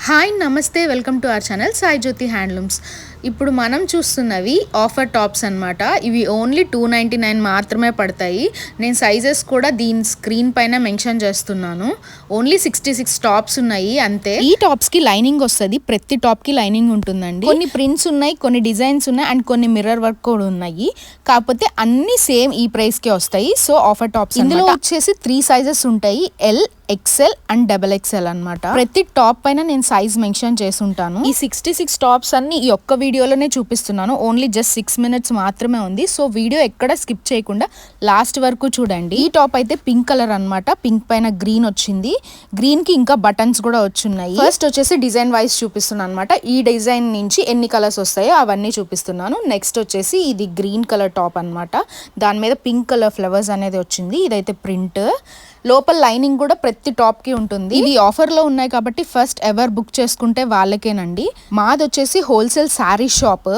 Hi నమస్తే welcome to our channel Sai Jyothi handlooms. ఇప్పుడు మనం చూస్తున్నవి ఆఫర్ టాప్స్ అనమాట. ఇవి ఓన్లీ 299 మాత్రమే పడతాయి. నేను సైజెస్ కూడా దీని స్క్రీన్ పైన మెన్షన్ చేస్తున్నాను. ఓన్లీ 66 టాప్స్ ఉన్నాయి అంతే. ఈ టాప్స్కి లైనింగ్ వస్తుంది, ప్రతి టాప్కి లైనింగ్ ఉంటుందండి. కొన్ని ప్రింట్స్ ఉన్నాయి, కొన్ని డిజైన్స్ ఉన్నాయి అండ్ కొన్ని మిర్రర్ వర్క్ కూడా ఉన్నాయి. కాకపోతే అన్ని సేమ్ ఈ ప్రైస్కే వస్తాయి. సో ఆఫర్ టాప్స్ ఇందులో వచ్చేసి 3 సైజెస్ ఉంటాయి, L, XL and double XL అనమాట. ప్రతి టాప్ పైన నేను సైజ్ మెన్షన్ చేసి ఉంటాను. ఈ 66 టాప్స్ అన్ని ఈ ఒక్క వీడియోలోనే చూపిస్తున్నాను. ఓన్లీ జస్ట్ 6 minutes మాత్రమే ఉంది. సో వీడియో ఎక్కడ స్కిప్ చేయకుండా లాస్ట్ వరకు చూడండి. ఈ టాప్ అయితే పింక్ కలర్ అనమాట. పింక్ పైన గ్రీన్ వచ్చింది. గ్రీన్ కి ఇంకా బటన్స్ కూడా వచ్చున్నాయి. ఫస్ట్ వచ్చేసి డిజైన్ వైజ్ చూపిస్తున్నాను అనమాట. ఈ డిజైన్ నుంచి ఎన్ని కలర్స్ వస్తాయో అవన్నీ చూపిస్తున్నాను. నెక్స్ట్ వచ్చేసి ఇది గ్రీన్ కలర్ టాప్ అనమాట. దాని మీద పింక్ కలర్ ఫ్లవర్స్ అనేది వచ్చింది. ఇదైతే ప్రింట్. లోపల లైనింగ్ కూడా ప్రతి టాప్ కి ఉంటుంది. ఇది ఆఫర్ లో ఉన్నాయి కాబట్టి ఫస్ట్ ఎవర్ బుక్ చేసుకుంటే వాళ్ళకేనండి. మాది వచ్చేసి హోల్సేల్ శారీ షాప్.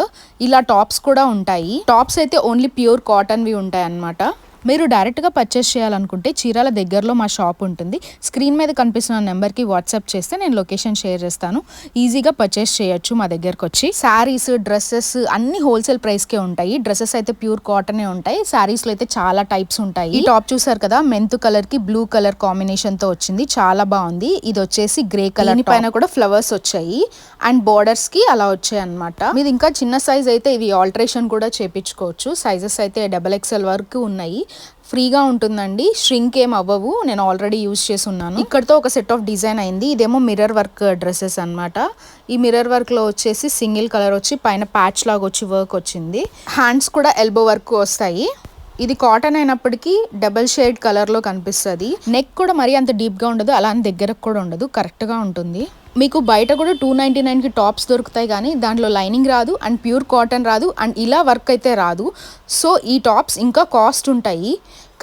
ఇలా టాప్స్ కూడా ఉంటాయి. టాప్స్ అయితే ఓన్లీ ప్యూర్ కాటన్ వి ఉంటాయి అన్నమాట. మీరు డైరెక్ట్గా పర్చేస్ చేయాలనుకుంటే చీరాల దగ్గరలో మా షాప్ ఉంటుంది. స్క్రీన్ మీద కనిపిస్తున్న నెంబర్కి వాట్సాప్ చేస్తే నేను లొకేషన్ షేర్ చేస్తాను. ఈజీగా పర్చేస్ చేయొచ్చు మా దగ్గరకు వచ్చి. శారీస్, డ్రెస్సెస్ అన్ని హోల్సేల్ ప్రైస్కే ఉంటాయి. డ్రెస్సెస్ అయితే ప్యూర్ కాటనే ఉంటాయి. శారీస్లో అయితే చాలా టైప్స్ ఉంటాయి. ఈ టాప్ చూసారు కదా, మెంతు కలర్కి బ్లూ కలర్ కాంబినేషన్తో వచ్చింది, చాలా బాగుంది. ఇది వచ్చేసి గ్రే కలర్ పైన కూడా ఫ్లవర్స్ వచ్చాయి అండ్ బోర్డర్స్కి అలా వచ్చాయి అనమాట. మీది ఇంకా చిన్న సైజ్ అయితే ఇవి ఆల్టరేషన్ కూడా చేపించుకోవచ్చు. సైజెస్ అయితే డబల్ ఎక్స్ఎల్ వరకు ఉన్నాయి. ఫ్రీగా ఉంటుందండి, ష్రింక్ ఏం అవ్వవు. నేను ఆల్రెడీ యూజ్ చేసి ఉన్నాను. ఇక్కడతో ఒక సెట్ ఆఫ్ డిజైన్ అయింది. ఇదేమో మిర్రర్ వర్క్ డ్రెస్సెస్ అనమాట. ఈ మిర్రర్ వర్క్ లో వచ్చేసి సింగిల్ కలర్ వచ్చి పైన ప్యాచ్ లాగా వచ్చి వర్క్ వచ్చింది. హ్యాండ్స్ కూడా ఎల్బో వర్క్ వస్తాయి. ఇది కాటన్ అయినప్పటికీ డబల్ షేడ్ కలర్ లో కనిపిస్తుంది. నెక్ కూడా మరీ అంత డీప్ గా ఉండదు, అలా అని దగ్గరకు కూడా ఉండదు, కరెక్ట్ గా ఉంటుంది. మీకు బయట కూడా 299కి టాప్స్ దొరుకుతాయి, కానీ దాంట్లో లైనింగ్ రాదు అండ్ ప్యూర్ కాటన్ రాదు అండ్ ఇలా వర్క్ అయితే రాదు. సో ఈ టాప్స్ ఇంకా కాస్ట్ ఉంటాయి,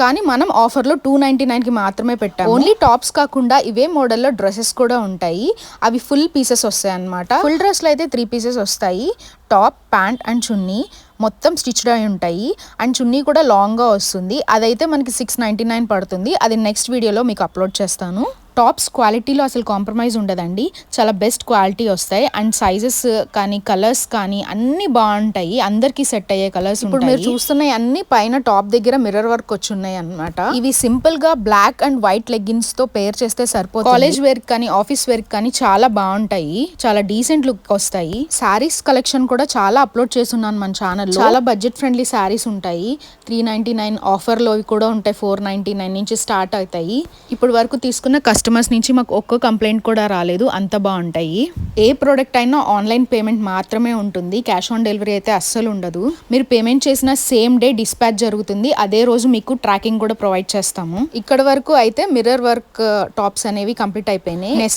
కానీ మనం ఆఫర్లో 299కి మాత్రమే పెట్టాము. ఓన్లీ టాప్స్ కాకుండా ఇవే మోడల్లో డ్రెస్సెస్ కూడా ఉంటాయి. అవి ఫుల్ పీసెస్ వస్తాయి అనమాట. ఫుల్ డ్రెస్లో అయితే 3 pieces వస్తాయి. టాప్, ప్యాంట్ అండ్ చున్నీ మొత్తం స్టిచ్డ్ అయి ఉంటాయి అండ్ చున్నీ కూడా లాంగ్గా వస్తుంది. అదైతే మనకి 699 పడుతుంది. అది నెక్స్ట్ వీడియోలో మీకు అప్లోడ్ చేస్తాను. టాప్స్ క్వాలిటీలో అసలు కాంప్రమైజ్ ఉండదండి, చాలా బెస్ట్ క్వాలిటీ వస్తాయి అండ్ సైజెస్ కానీ కలర్స్ కానీ అన్ని బాగుంటాయి. అందరికి సెట్ అయ్యే కలర్స్. ఇప్పుడు మీరు చూస్తున్నాయి అన్ని పైన టాప్ దగ్గర మిర్రర్ వర్క్ వచ్చి ఉన్నాయి అనమాట. ఇవి సింపుల్ గా బ్లాక్ అండ్ వైట్ లెగ్గిన్స్ తో పేర్ చేస్తే సరిపోతుంది. కాలేజ్ వేర్ కానీ ఆఫీస్ వేర్ కానీ చాలా బాగుంటాయి, చాలా డీసెంట్ లుక్ వస్తాయి. శారీస్ కలెక్షన్ కూడా చాలా అప్లోడ్ చేస్తున్నాను మన ఛానల్. చాలా బడ్జెట్ ఫ్రెండ్లీ శారీస్ ఉంటాయి. 399 ఆఫర్ లో కూడా ఉంటాయి. 499 నుంచి స్టార్ట్ అవుతాయి. ఇప్పుడు వరకు తీసుకున్న కస్టమర్స్ నుంచి మాకు ఒక్క కంప్లైంట్ కూడా రాలేదు, అంత బాగుంటాయి. ఏ ప్రోడక్ట్ అయినా ఆన్లైన్ పేమెంట్ మాత్రమే ఉంటుంది, క్యాష్ ఆన్ డెలివరీ అయితే అస్సలు ఉండదు. మీరు పేమెంట్ చేసిన సేమ్ డే డిస్పాచ్ జరుగుతుంది, అదే రోజు మీకు ట్రాకింగ్ కూడా ప్రొవైడ్ చేస్తాము. ఇక్కడ వరకు అయితే మిర్రర్ వర్క్ టాప్స్ అనేవి కంప్లీట్ అయిపోయినాయి.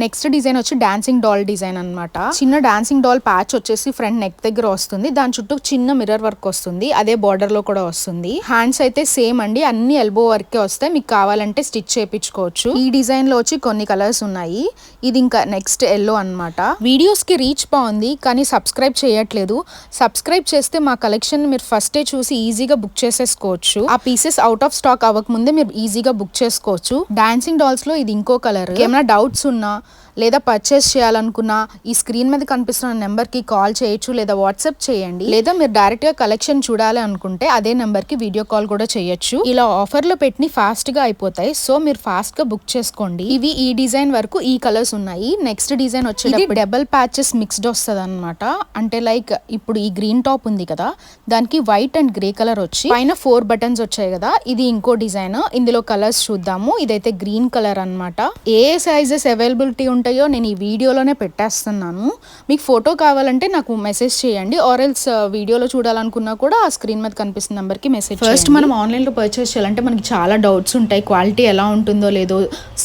నెక్స్ట్ డిజైన్ వచ్చి డాన్సింగ్ డాల్ డిజైన్ అనమాట. చిన్న డాన్సింగ్ డాల్ ప్యాచ్ వచ్చేసి ఫ్రంట్ నెక్ దగ్గర వస్తుంది, దాని చుట్టూ చిన్న మిర్రర్ వర్క్ వస్తుంది, అదే బార్డర్ లో కూడా వస్తుంది. హ్యాండ్స్ అయితే సేమ్ అండి, అన్ని ఎల్బో వర్కే వస్తాయి. మీకు కావాలంటే స్టిచ్ చేయించుకోవచ్చు. ఈ డిజైన్ లో వచ్చి కొన్ని కలర్స్ ఉన్నాయి. ఇది ఇంకా నెక్స్ట్ ఎల్లో అనమాట. వీడియోస్ కి రీచ్ బాగుంది, కానీ సబ్స్క్రైబ్ చేయట్లేదు. సబ్స్క్రైబ్ చేస్తే మా కలెక్షన్ మీరు ఫస్టే చూసి ఈజీగా బుక్ చేసేసుకోవచ్చు. ఆ పీసెస్ అవుట్ ఆఫ్ స్టాక్ అవ్వక ముందే మీరు ఈజీగా బుక్ చేసుకోవచ్చు. డాన్సింగ్ డాల్స్ లో ఇది ఇంకో కలర్. ఏమైనా డౌట్స్ ఉన్నా లేదా పర్చేస్ చేయాలనుకున్నా ఈ స్క్రీన్ మీద కనిపిస్తున్న నెంబర్కి కాల్ చేయొచ్చు లేదా వాట్సాప్ చేయండి. లేదా మీరు డైరెక్ట్గా కలెక్షన్ చూడాలి అనుకుంటే అదే నెంబర్కి వీడియో కాల్ కూడా చేయొచ్చు. ఇలా ఆఫర్లో పెట్టి ఫాస్ట్గా అయిపోతాయి, సో మీరు ఫాస్ట్గా బుక్ చేసుకోండి. ఇవి ఈ డిజైన్ వరకు ఈ కలర్స్ ఉన్నాయి. నెక్స్ట్ డిజైన్ వచ్చి డబల్ ప్యాచెస్ మిక్స్డ్ వస్తుంది అనమాట. అంటే లైక్ ఇప్పుడు ఈ గ్రీన్ టాప్ ఉంది కదా, దానికి వైట్ అండ్ గ్రే కలర్ వచ్చి పైన 4 buttons వచ్చాయి కదా, ఇది ఇంకో డిజైన్. ఇందులో కలర్స్ చూద్దాము. ఇదైతే గ్రీన్ కలర్ అనమాట. ఏ సైజెస్ అవైలబిలిటీ ఉంటాయో నేను ఈ వీడియోలోనే పెట్టేస్తున్నాను. మీకు ఫోటో కావాలంటే నాకు మెసేజ్ చేయండి, ఆర్ ఎల్స్ వీడియోలో చూడాలనుకున్నా కూడా ఆ స్క్రీన్ మీద కనిపిస్తున్న నెంబర్కి మెసేజ్. ఫస్ట్ మనం ఆన్లైన్లో పర్చేస్ చేయాలంటే మనకి చాలా డౌట్స్ ఉంటాయి. క్వాలిటీ ఎలా ఉంటుందో లేదో,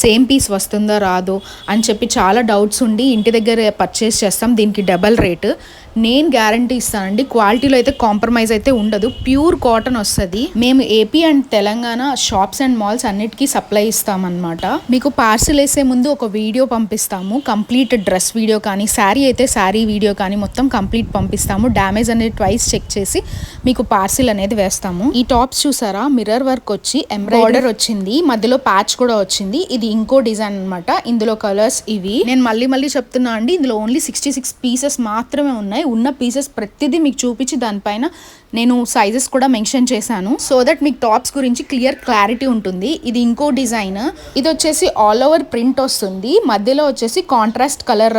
సేమ్ పీస్ వస్తుందో రాదో అని చెప్పి చాలా డౌట్స్ ఉండి ఇంటి దగ్గర పర్చేస్ చేస్తాం. దీనికి డబల్ రేట్. నేను గ్యారంటీ ఇస్తానండి, క్వాలిటీలో అయితే కాంప్రమైజ్ అయితే ఉండదు, ప్యూర్ కాటన్ వస్తుంది. మేము AP and Telangana shops and malls అన్నిటికీ సప్లై ఇస్తామన్నమాట. మీకు పార్సిల్ వేసే ముందు ఒక వీడియో పంపిస్తాము, కంప్లీట్ డ్రెస్ వీడియో కానీ, శారీ అయితే శారీ వీడియో కానీ మొత్తం కంప్లీట్ పంపిస్తాము. డ్యామేజ్ అనేది ట్వైస్ చెక్ చేసి మీకు పార్సిల్ అనేది వేస్తాము. ఈ టాప్స్ చూసారా, మిర్రర్ వర్క్ వచ్చి ఎంబ్రాయిడర్ వచ్చింది, మధ్యలో ప్యాచ్ కూడా వచ్చింది. ఇది ఇంకో డిజైన్ అన్నమాట. ఇందులో కలర్స్ ఇవి. నేను మళ్ళీ చెప్తున్నా అండి, ఇందులో ఓన్లీ 66 పీసెస్ మాత్రమే ఉన్నాయి. ఉన్న పీసెస్ ప్రతిదీ మీకు చూపించి దానిపైన నేను సైజెస్ కూడా మెన్షన్ చేశాను, సో దట్ మీకు టాప్స్ గురించి క్లారిటీ ఉంటుంది. ఇది ఇంకో డిజైన్. ఇది వచ్చేసి ఆల్ ఓవర్ ప్రింట్ వస్తుంది, మధ్యలో వచ్చేసి కాంట్రాస్ట్ కలర్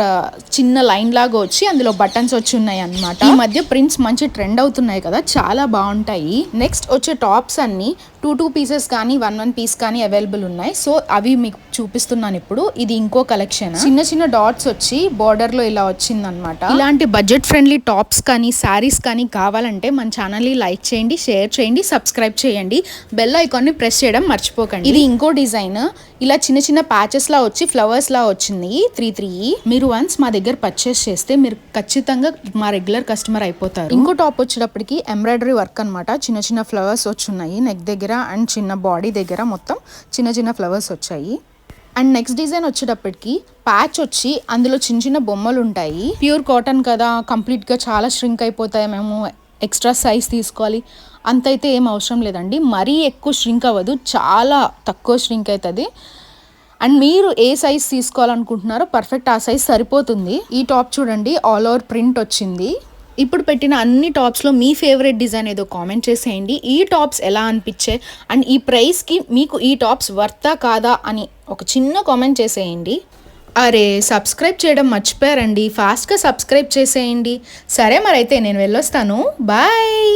చిన్న లైన్ లాగా వచ్చి అందులో బటన్స్ వచ్చి ఉన్నాయి అన్నమాట. ఈ మధ్య ప్రింట్స్ మంచి ట్రెండ్ అవుతున్నాయి కదా, చాలా బాగుంటాయి. నెక్స్ట్ వచ్చే టాప్స్ అన్ని 2 పీసెస్ కానీ 1 పీస్ కానీ అవైలబుల్ ఉన్నాయి. సో అవి మీకు చూపిస్తున్నాను ఇప్పుడు. ఇది ఇంకో కలెక్షన్. చిన్న డాట్స్ వచ్చి బార్డర్ లో ఇలా వచ్చిందనమాట. ఇలాంటి బడ్జెట్ ఫ్రెండ్లీ టాప్స్ కానీ శారీస్ కానీ కావాలంటే మన ఛానల్ ని లైక్ చేయండి, షేర్ చేయండి, సబ్స్క్రైబ్ చేయండి, బెల్ ఐకాన్ ని ప్రెస్ చేయడం మర్చిపోకండి. ఇది ఇంకో డిజైన్. ఇలా చిన్న ప్యాచెస్ లా వచ్చి ఫ్లవర్స్ లా వచ్చింది 3 మీరు వన్స్ మా దగ్గర పర్చేస్ చేస్తే మీరు ఖచ్చితంగా మా రెగ్యులర్ కస్టమర్ అయిపోతారు. ఇంకో టాప్ వచ్చేటప్పటికి ఎంబ్రాయిడరీ వర్క్ అనమాట. చిన్న ఫ్లవర్స్ వచ్చున్నాయి నెక్ దగ్గర అండ్ చిన్న బాడీ దగ్గర మొత్తం చిన్న ఫ్లవర్స్ వచ్చాయి. అండ్ నెక్స్ట్ డిజైన్ వచ్చేటప్పటికి ప్యాచ్ వచ్చి అందులో చిన్న బొమ్మలు ఉంటాయి. ప్యూర్ కాటన్ కదా, కంప్లీట్గా చాలా ష్రింక్ అయిపోతాయి, మేము ఎక్స్ట్రా సైజ్ తీసుకోవాలి అంత అయితే ఏం అవసరం లేదండి. మరీ ఎక్కువ ష్రింక్ అవ్వదు, చాలా తక్కువ ష్రింక్ అవుతుంది. అండ్ మీరు ఏ సైజ్ తీసుకోవాలనుకుంటున్నారో పర్ఫెక్ట్ ఆ సైజ్ సరిపోతుంది. ఈ టాప్ చూడండి, ఆల్ ఓవర్ ప్రింట్ వచ్చింది. ఇప్పుడు పెట్టిన అన్ని టాప్స్లో మీ ఫేవరెట్ డిజైన్ ఏదో కామెంట్ చేసేయండి. ఈ టాప్స్ ఎలా అనిపించాయి అండ్ ఈ ప్రైస్కి మీకు ఈ టాప్స్ వర్తా కాదా అని ఒక చిన్న కామెంట్ చేసేయండి. అరే సబ్స్క్రైబ్ చేయడం మర్చిపోయారండి, ఫాస్ట్గా సబ్స్క్రైబ్ చేసేయండి. సరే మరైతే నేను వెళ్ళొస్తాను, బాయ్.